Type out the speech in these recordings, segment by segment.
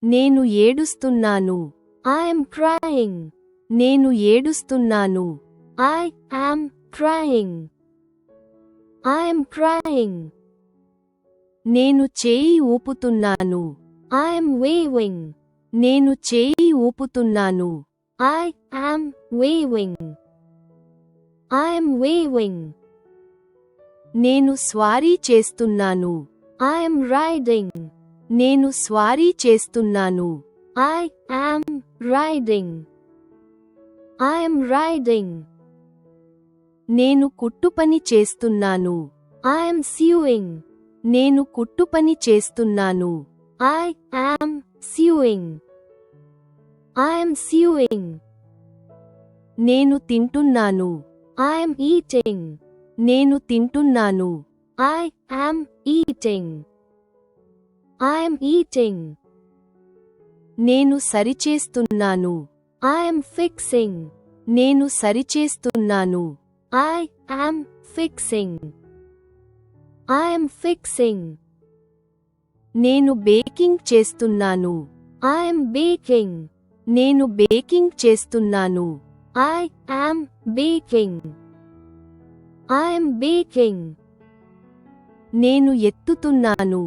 నేను ఏడుస్తున్నాను. I am crying. నేను ఏడుస్తున్నాను. I am crying. I am crying. నేను చేయి ఊపుతున్నాను. I am waving. నేను చేయి ఊపుతున్నాను. I am waving. I am waving. నేను స్వారీ చేస్తున్నాను. I am riding. నేను స్వారీ చేస్తున్నాను. I am riding. I am riding. నేను కుట్టుపని చేస్తున్నాను. I am sewing. నేను కుట్టుపని చేస్తున్నాను. I am sewing. I am sewing. నేను తింటున్నాను. I am eating. నేను తింటున్నాను. I am eating. I am eating. నేను సరిచేస్తున్నాను. I am fixing. నేను సరిచేస్తున్నాను. I am fixing. I am fixing. నేను బేకింగ్ చేస్తున్నాను. I am baking. నేను బేకింగ్ చేస్తున్నాను. I am baking. I am baking. నేను ఎత్తుతున్నాను.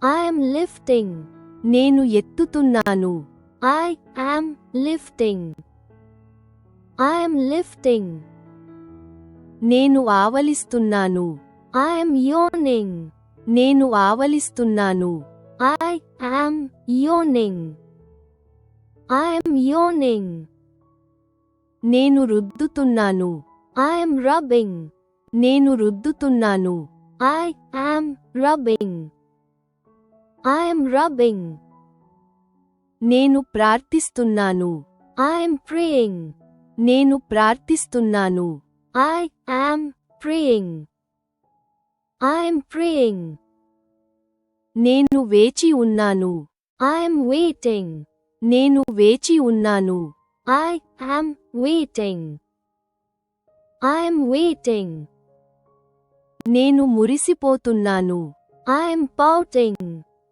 I am lifting. నేను ఎత్తుతున్నాను. I am lifting. I am lifting. నేను ఆవలిస్తున్నాను. I am yawning. నేను ఆవలిస్తున్నాను. I am yawning. I am yawning. నేను రుద్దుతున్నాను. I am rubbing. నేను రుద్దుతున్నాను. I am rubbing. I am rubbing. నేను ప్రార్థిస్తున్నాను. I am praying. నేను ప్రార్థిస్తున్నాను. I am praying. I am praying. నేను వేచి ఉన్నాను. I am waiting. నేను వేచి ఉన్నాను. I am waiting. I am waiting. నేను మురిసిపోతున్నాను. I am pouting.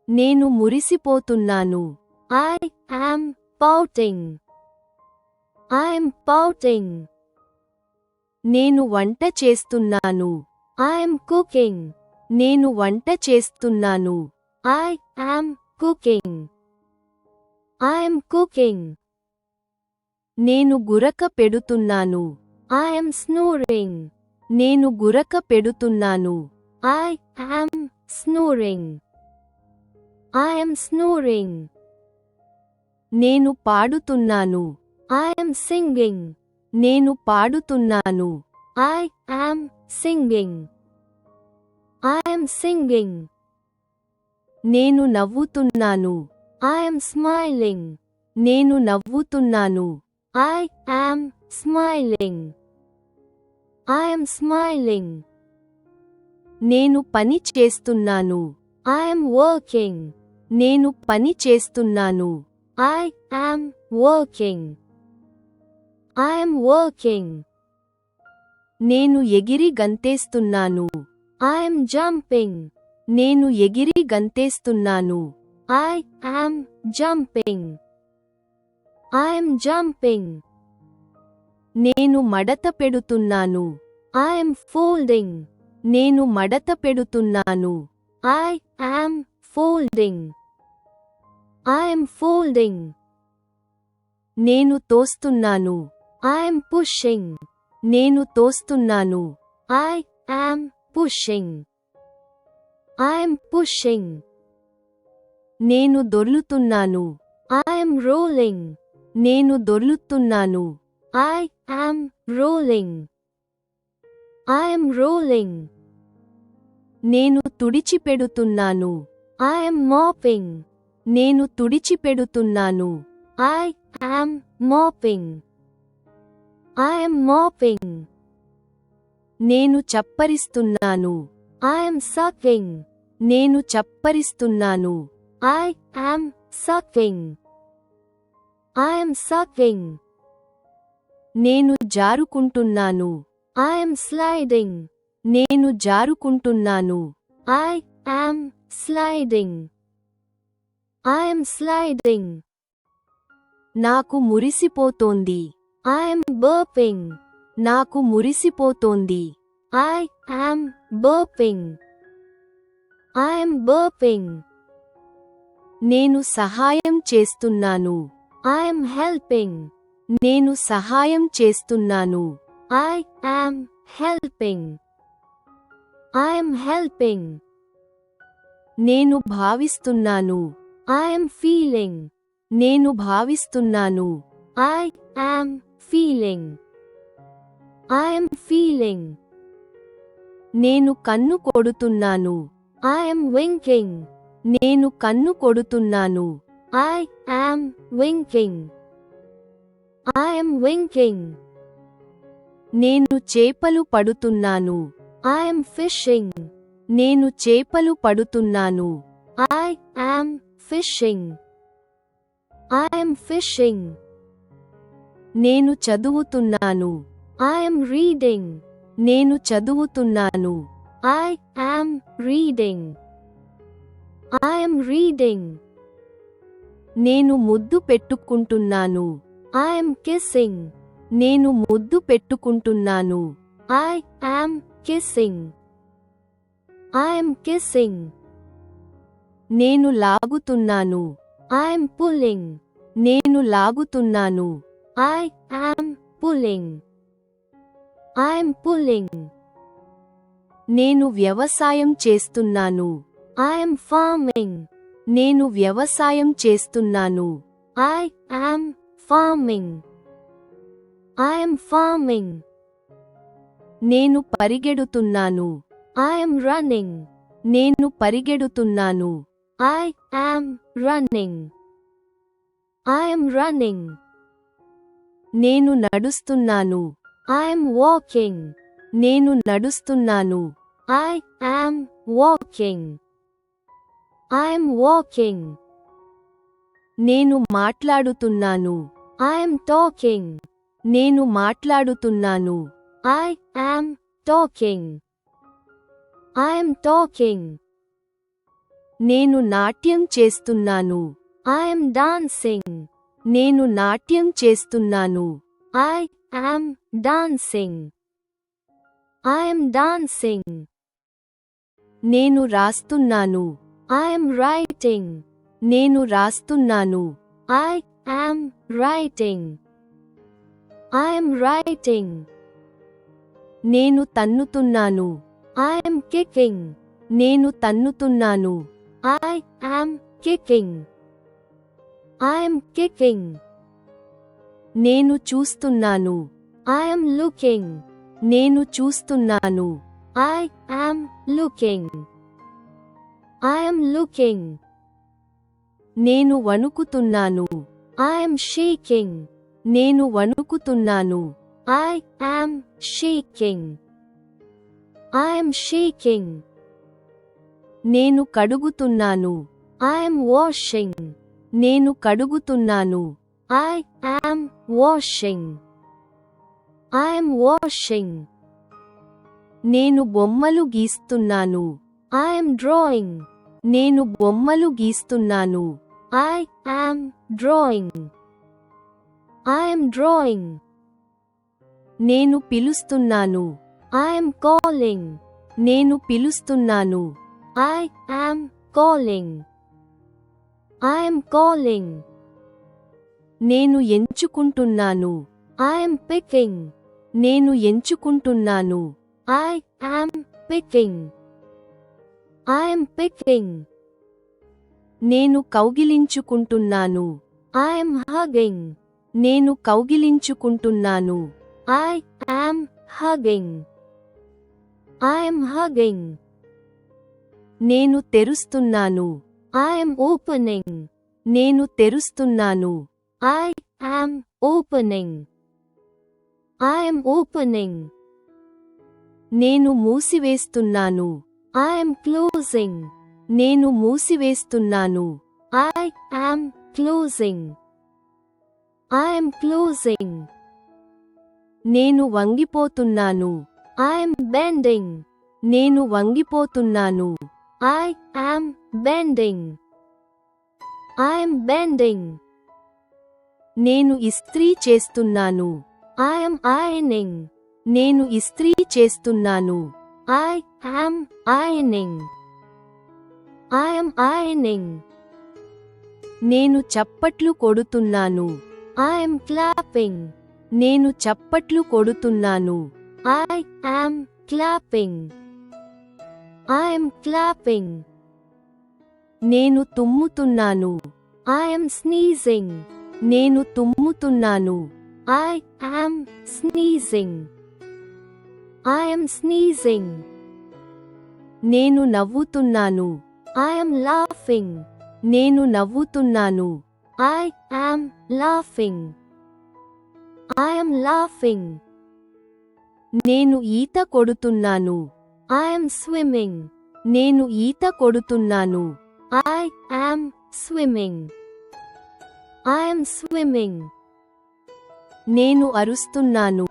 నేను మురిసిపోతున్నాను. I am pouting. I am pouting. నేను వంట చేస్తున్నాను. I am cooking. నేను వంట చేస్తున్నాను. I am cooking. I am cooking. నేను గురక పెడుతున్నాను. I am snoring. నేను గురక పెడుతున్నాను. I am snoring. I am snoring. నేను పాడుతున్నాను. I am singing. నేను పాడుతున్నాను. I am singing. I am singing. నేను నవ్వుతున్నాను. I am smiling. నేను నవ్వుతున్నాను. I am smiling. I am smiling. నేను పని చేస్తున్నాను. I am working. నేను పని చేస్తున్నాను. I am working. I am working. నేను ఎగిరి గంతేస్తున్నాను. I am jumping. నేను ఎగిరి గంతేస్తున్నాను. I am jumping. I am jumping. నేను మడత పెడుతున్నాను. I am folding. నేను మడత పెడుతున్నాను. I am folding. I am folding. నేను తోస్తున్నాను. I am pushing. నేను తోస్తున్నాను. I am pushing. I am pushing. నేను దొర్లుతున్నాను. I am rolling. నేను దొర్లుతున్నాను. I am rolling. I am rolling. నేను తుడిచిపెడుతున్నాను. I am mopping. నేను తుడిచిపెడుతున్నాను. I am mopping. I am mopping. నేను చప్పరిస్తున్నాను. I am sucking. నేను చప్పరిస్తున్నాను. I am sucking. I am sucking. నేను జారుకుంటున్నాను. I am sliding. నేను జారుకుంటున్నాను. I am sliding. I am sliding. నాకు మురిసిపోతోంది. I am burping. నాకు మురిసిపోతోంది. I am burping. I am burping. నేను సహాయం చేస్తున్నాను. I am helping. నేను సహాయం చేస్తున్నాను. I am helping. I am helping. నేను భావిస్తున్నాను. I am feeling. నేను భావిస్తున్నాను. I am feeling. I am feeling. నేను కన్ను కొడుతున్నాను. I am winking. నేను కన్ను కొడుతున్నాను. I am winking. I am winking. నేను చేపలు పడుతున్నాను. I am fishing. నేను చేపలు పడుతున్నాను. I am fishing. I am fishing. నేను చదువుతున్నాను. I am reading. నేను చదువుతున్నాను. I am reading. I am reading. నేను ముద్దు పెట్టుకుంటున్నాను. I am kissing. నేను ముద్దు పెట్టుకుంటున్నాను. I am kissing. I am kissing. నేను లాగుతున్నాను. I am pulling. నేను లాగుతున్నాను. I am pulling. I am pulling. నేను వ్యవసాయం చేస్తున్నాను. I am farming. నేను వ్యవసాయం చేస్తున్నాను. I am farming. I am farming. నేను పరిగెడుతున్నాను. I am running. నేను పరిగెడుతున్నాను. I am running. I am running. నేను నడుస్తున్నాను. I am walking. నేను నడుస్తున్నాను. I am walking. I am walking. నేను మాట్లాడుతున్నాను. I am talking. నేను మాట్లాడుతున్నాను. I am talking. I am talking. నేను నాట్యం చేస్తున్నాను. I am dancing. నేను నాట్యం చేస్తున్నాను. I am dancing. I am dancing. నేను రాస్తున్నాను. I am writing. నేను రాస్తున్నాను. I am writing. I am writing. నేను తన్నుతున్నాను. I am kicking. నేను తన్నుతున్నాను. I am kicking. I am kicking. నేను చూస్తున్నాను. I am looking. నేను చూస్తున్నాను. I am looking. I am looking. నేను వణుకుతున్నాను. I am shaking. నేను వణుకుతున్నాను. I am shaking. I am shaking. నేను కడుగుతున్నాను. I am washing. నేను కడుగుతున్నాను. I am washing. I am washing. నేను బొమ్మలు గీస్తున్నాను. I am drawing. నేను బొమ్మలు గీస్తున్నాను. I am drawing. I am drawing. నేను పిలుస్తున్నాను. I am calling. నేను పిలుస్తున్నాను. I am calling. I am calling. నేను ఎంచుకుంటున్నాను. I am picking. నేను ఎంచుకుంటున్నాను. I am picking. I am picking. నేను కౌగిలించుకుంటున్నాను. I am hugging. నేను కౌగిలించుకుంటున్నాను. I am hugging. I am hugging. నేను తెరుస్తున్నాను. I am opening. నేను తెరుస్తున్నాను. I am opening. I am opening. నేను మూసివేస్తున్నాను. I am closing. నేను మూసివేస్తున్నాను. I am closing. I am closing. నేను వంగిపోతున్నాను. I am bending. నేను వంగిపోతున్నాను. I am bending. I am bending. నేను ఇస్త్రీ చేస్తున్నాను. I am ironing. నేను ఇస్త్రీ చేస్తున్నాను. I am ironing. I am ironing. నేను చప్పట్లు కొడుతున్నాను. I am clapping. నేను చప్పట్లు కొడుతున్నాను. I am clapping. I am clapping. నేను తుమ్ముతున్నాను. I am sneezing. నేను తుమ్ముతున్నాను. I am sneezing. I am sneezing. నేను నవ్వుతున్నాను. I am laughing. నేను నవ్వుతున్నాను. I am laughing. I am laughing. నేను ఈత కొడుతున్నాను. I am swimming. నేను ఈత కొడుతున్నాను. I am swimming. I am swimming. నేను అరుస్తున్నాను.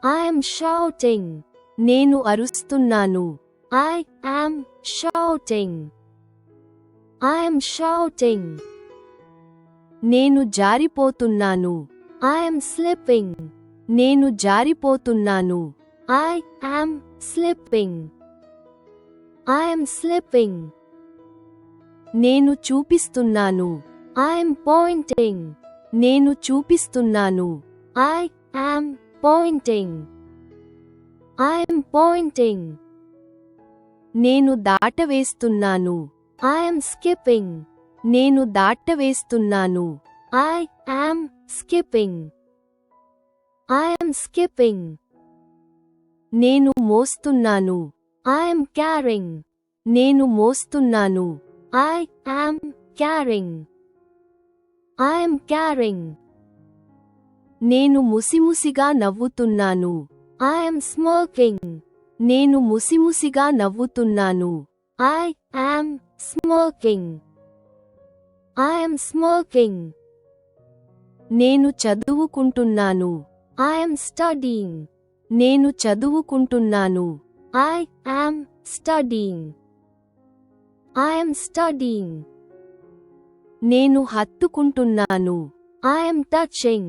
I am shouting. నేను అరుస్తున్నాను. I am shouting. I am shouting. నేను జారిపోతున్నాను. I am slipping. నేను జారిపోతున్నాను. I am slipping. I am slipping. నేను చూపిస్తున్నాను. I am pointing. నేను చూపిస్తున్నాను. I am pointing. I am pointing. నేను దాటవేస్తున్నాను. I am skipping. నేను దాటవేస్తున్నాను. I am skipping. I am skipping. నేను మోస్తున్నాను. I am carrying. నేను మోస్తున్నాను. I am carrying. I am carrying. నేను ముసిముసిగా నవ్వుతున్నాను. I am smirking. నేను ముసిముసిగా నవ్వుతున్నాను. I am smirking. I am smirking. నేను చదువుకుంటున్నాను. I am studying. నేను చదువుకుంటున్నాను. I am studying. I am studying. నేను హత్తుకుంటున్నాను. I am touching.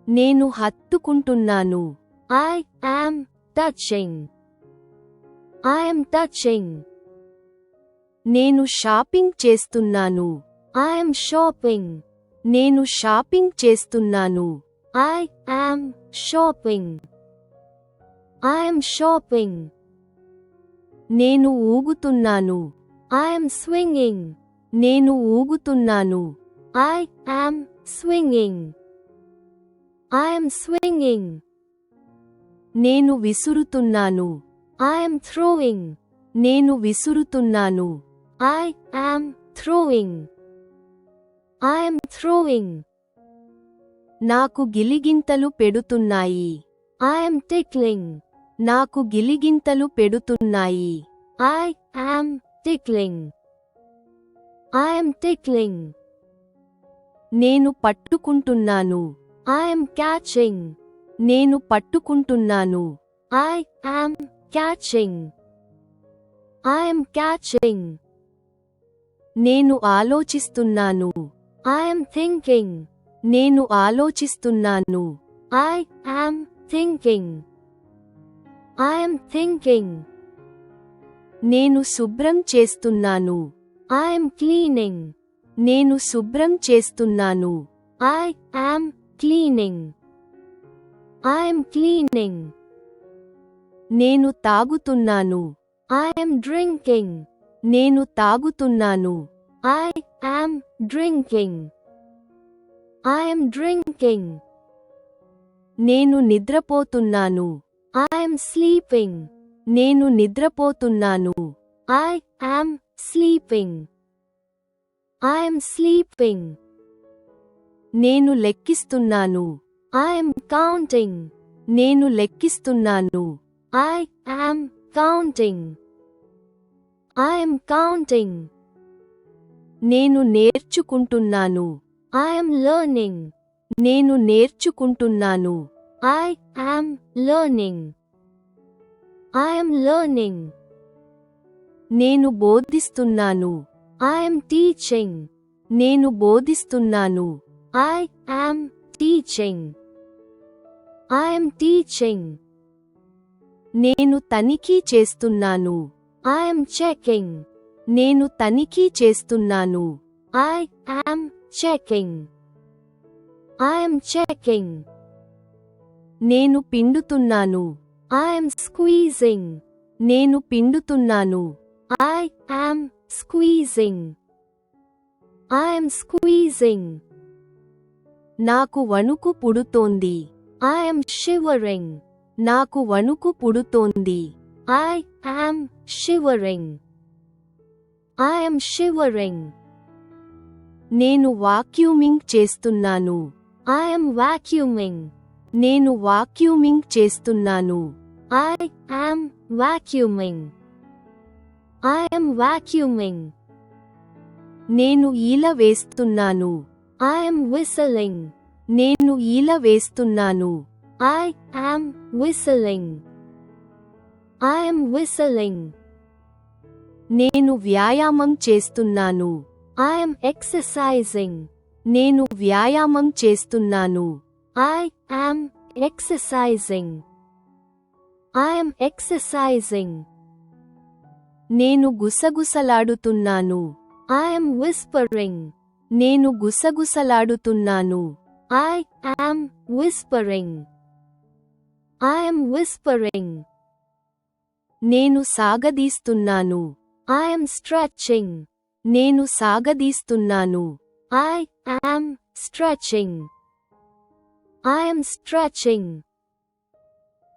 నేను హత్తుకుంటున్నాను. I am touching. I am touching. నేను shopping చేస్తున్నాను. I am shopping. నేను షాపింగ్ చేస్తున్నాను. I am shopping. I am shopping. నేను ఊగుతున్నాను. I am swinging. నేను ఊగుతున్నాను. I am swinging. I am swinging. నేను విసురుతున్నాను. I am throwing. నేను విసురుతున్నాను. I am throwing. I am throwing. నాకు గిలిగింతలు పెడుతున్నాయి. I am tickling. నాకు గిలిగింతలు పెడుతున్నాయి. I am tickling. I am tickling. నేను పట్టుకుంటున్నాను. I am catching. నేను పట్టుకుంటున్నాను. I am catching. I am catching. నేను ఆలోచిస్తున్నాను. I am thinking. నేను ఆలోచిస్తున్నాను. I am thinking. I am thinking. నేను శుభ్రం చేస్తున్నాను. I am cleaning. నేను శుభ్రం చేస్తున్నాను. I am cleaning. I am cleaning. నేను తాగుతున్నాను. I am drinking. నేను తాగుతున్నాను. I am drinking. I am drinking. నేను నిద్రపోతున్నాను. I am sleeping. నేను నిద్రపోతున్నాను. I am sleeping. I am sleeping. నేను లెక్కిస్తున్నాను. I am counting. నేను లెక్కిస్తున్నాను. I am counting. I am counting. నేను నేర్చుకుంటున్నాను. I am learning. నేను నేర్చుకుంటున్నాను. I am learning. I am learning. నేను బోధిస్తున్నాను. I am teaching. నేను బోధిస్తున్నాను. I am teaching. I am teaching. నేను తనిఖీ చేస్తున్నాను. I am checking. నేను తనిఖీ చేస్తున్నాను. I am checking. I am checking. నేను పిండుతున్నాను. I am squeezing. నేను పిండుతున్నాను. I am squeezing. I am squeezing. నాకు వణుకు పుడుతోంది. I am shivering. నాకు వణుకు పుడుతోంది. I am shivering. I am shivering. నేను వాక్యూమింగ్ చేస్తున్నాను. I am vacuuming. నేను వాక్యూమింగ్ చేస్తున్నాను. I am vacuuming. I am vacuuming. నేను ఈల వేస్తున్నాను. I am whistling. నేను ఈల వేస్తున్నాను. I am whistling. I am whistling. నేను వ్యాయామం చేస్తున్నాను. I am exercising. నేను వ్యాయామం చేస్తున్నాను. I am exercising. I am exercising. నేను గుసగుసలాడుతున్నాను. I am whispering. నేను గుసగుసలాడుతున్నాను. I am whispering. I am whispering. నేను సాగదీస్తున్నాను. I am stretching. నేను సాగదీస్తున్నాను. I am stretching. I am stretching.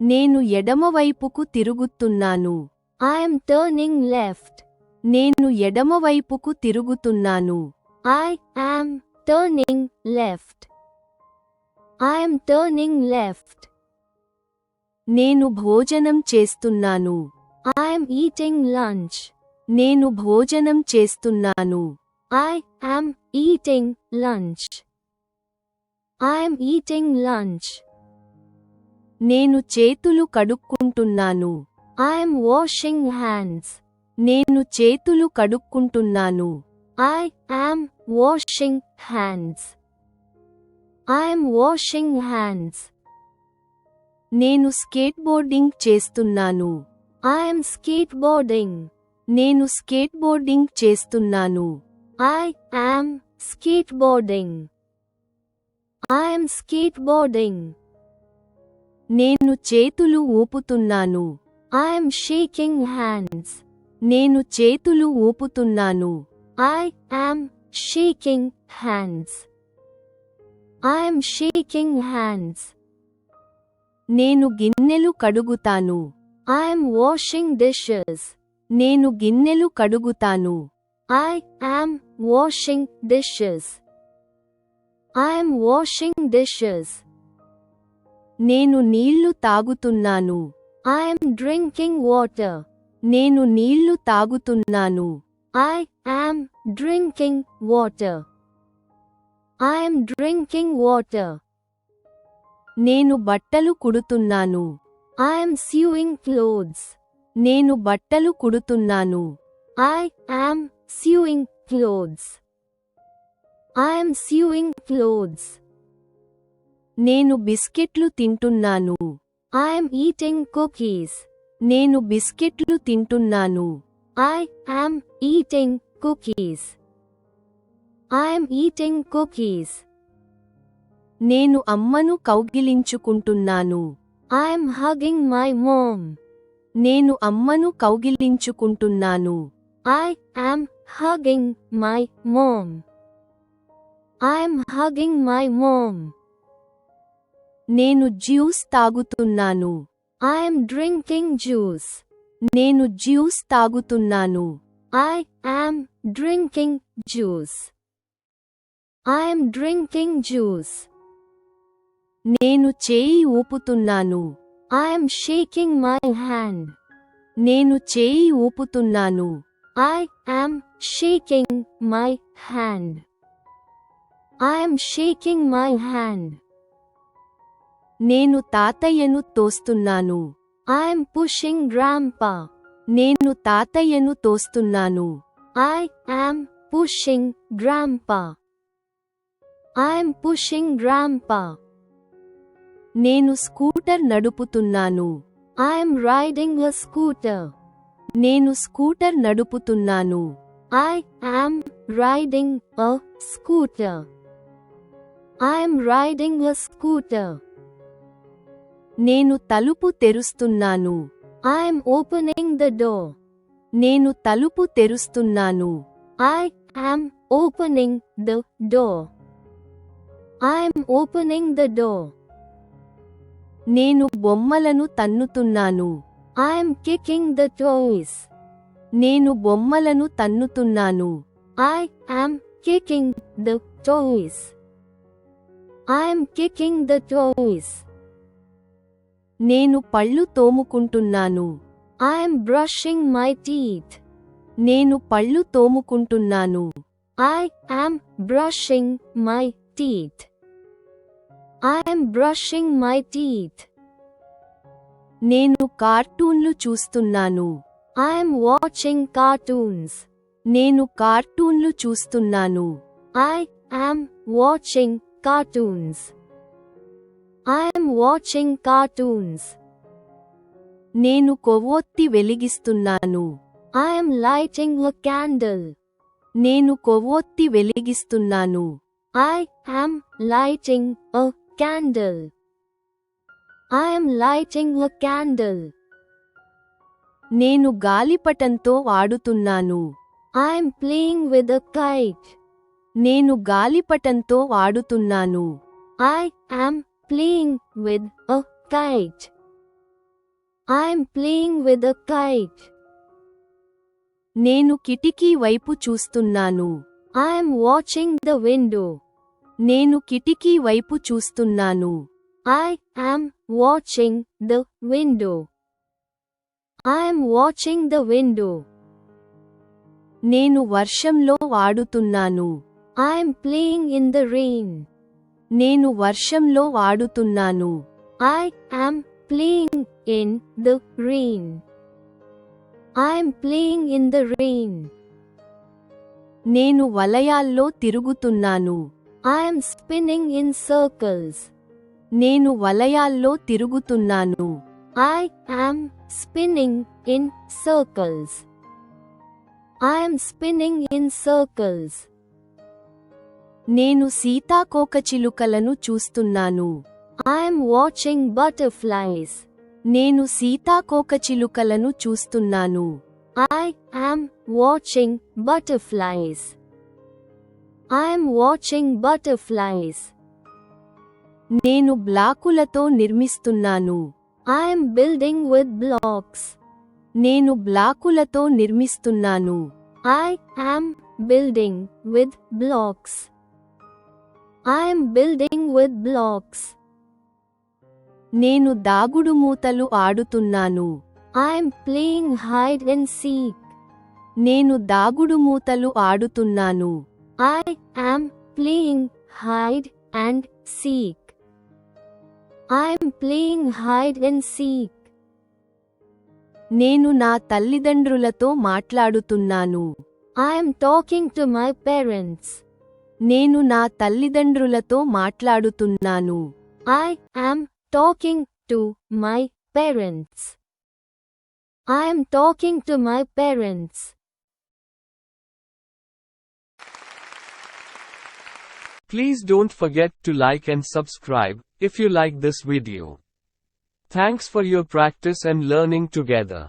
నేను ఎడమవైపుకు తిరుగుతున్నాను. I am turning left. నేను ఎడమవైపుకు తిరుగుతున్నాను. I am turning left. I am turning left. నేను భోజనం చేస్తున్నాను. I am eating lunch. నేను భోజనం చేస్తున్నాను. I am eating lunch. I am eating lunch. నేను చేతులు కడుక్కుంటున్నాను. I am washing hands. నేను చేతులు కడుక్కుంటున్నాను. I am washing hands. I am washing hands. నేను స్కేట్బోర్డింగ్ చేస్తున్నాను. I am skateboarding. నేను స్కేట్బోర్డింగ్ చేస్తున్నాను. I am skateboarding. I am skateboarding. నేను చేతులు ఊపుతున్నాను. I am shaking hands. నేను చేతులు ఊపుతున్నాను. I am shaking hands. I am shaking hands. నేను గిన్నెలు కడుగుతాను. I am washing dishes. నేను గిన్నెలు కడుగుతాను. I am washing dishes. I am washing dishes. నేను నీళ్లు తాగుతున్నాను. I am drinking water. నేను నీళ్లు తాగుతున్నాను. I am drinking water. I am drinking water. నేను బట్టలు కుడుతున్నాను. I am sewing clothes. నేను బట్టలు కుడుతున్నాను. I am sewing clothes. I am sewing clothes. నేను బిస్కెట్లు తింటున్నాను. I am eating cookies. నేను బిస్కెట్లు తింటున్నాను. I am eating cookies. I am eating cookies. నేను అమ్మను కౌగిలించుకుంటున్నాను. I am hugging my mom. నేను అమ్మను కౌగిలించుకుంటున్నాను. I am hugging my mom. I am hugging my mom. నేను జ్యూస్ తాగుతున్నాను. I am drinking juice. నేను జ్యూస్ తాగుతున్నాను. I am drinking juice. I am drinking juice. నేను చేయి ఊపుతున్నాను. I am shaking my hand. నేను చేయి ఊపుతున్నాను. I am shaking my hand. I am shaking my hand. నేను తాతయ్యను తోస్తున్నాను. I am pushing grandpa. నేను తాతయ్యను తోస్తున్నాను. I am pushing Grandpa. I am pushing Grandpa. నేను scooter నడుపుతున్నాను. I am riding a scooter. నేను scooter నడుపుతున్నాను. I am riding a scooter. I am riding a scooter. నేను తలుపు తెరుస్తున్నాను. I am opening the door. నేను తలుపు తెరుస్తున్నాను. I am opening the door. I am opening the door. నేను బొమ్మలను తన్నుతున్నాను. I am kicking the toys. నేను బొమ్మలను తన్నుతున్నాను. I am kicking the toys. I am kicking the toys. నేను పళ్ళు తోముకుంటున్నాను. I am brushing my teeth. నేను పళ్ళు తోముకుంటున్నాను. I am brushing my teeth. I am brushing my teeth. నేను కార్టూన్లు చూస్తున్నాను. I am watching cartoons. నేను కార్టూన్లు చూస్తున్నాను. I am watching cartoons. I am watching cartoons. నేను కొవ్వొత్తి వెలిగిస్తున్నాను. I am lighting a candle. నేను కొవ్వొత్తి వెలిగిస్తున్నాను. I am lighting a candle. I am lighting a candle. నేను గాలిపటంతో ఆడుతున్నాను. I am playing with a kite. నేను గాలిపటంతో ఆడుతున్నాను. I am playing with a kite. I am playing with a kite. నేను కిటికీ వైపు చూస్తున్నాను. I am watching the window. నేను కిటికీ వైపు చూస్తున్నాను. I am watching the window. I am watching the window. నేను వర్షంలో ఆడుతున్నాను. I am playing in the rain. నేను వర్షంలో ఆడుతున్నాను. I am playing in the rain. I am playing in the rain. నేను వలయాల్లో తిరుగుతున్నాను. I am spinning in circles. నేను వలయాల్లో తిరుగుతున్నాను. I am spinning in circles. I am spinning in circles. నేను సీతాకోకచిలుకలను చూస్తున్నాను. I am watching butterflies. నేను సీతాకోకచిలుకలను చూస్తున్నాను. I am watching butterflies. I am watching butterflies. నేను బ్లాకులతో నిర్మిస్తున్నాను. I am building with blocks. నేను బ్లాకులతో నిర్మిస్తున్నాను. I am building with blocks. I am building with blocks. నేను దాగుడుమూతలు ఆడుతున్నాను. I am playing hide and seek. నేను దాగుడుమూతలు ఆడుతున్నాను. I am playing hide and seek. I am playing hide and seek. నేను నా తల్లిదండ్రులతో మాట్లాడుతున్నాను. I am talking to my parents. నేను నా తల్లిదండ్రులతో మాట్లాడుతున్నాను. I am talking to my parents. I am talking to my parents. Please don't forget to like and subscribe if you like this video. Thanks for your practice and learning together.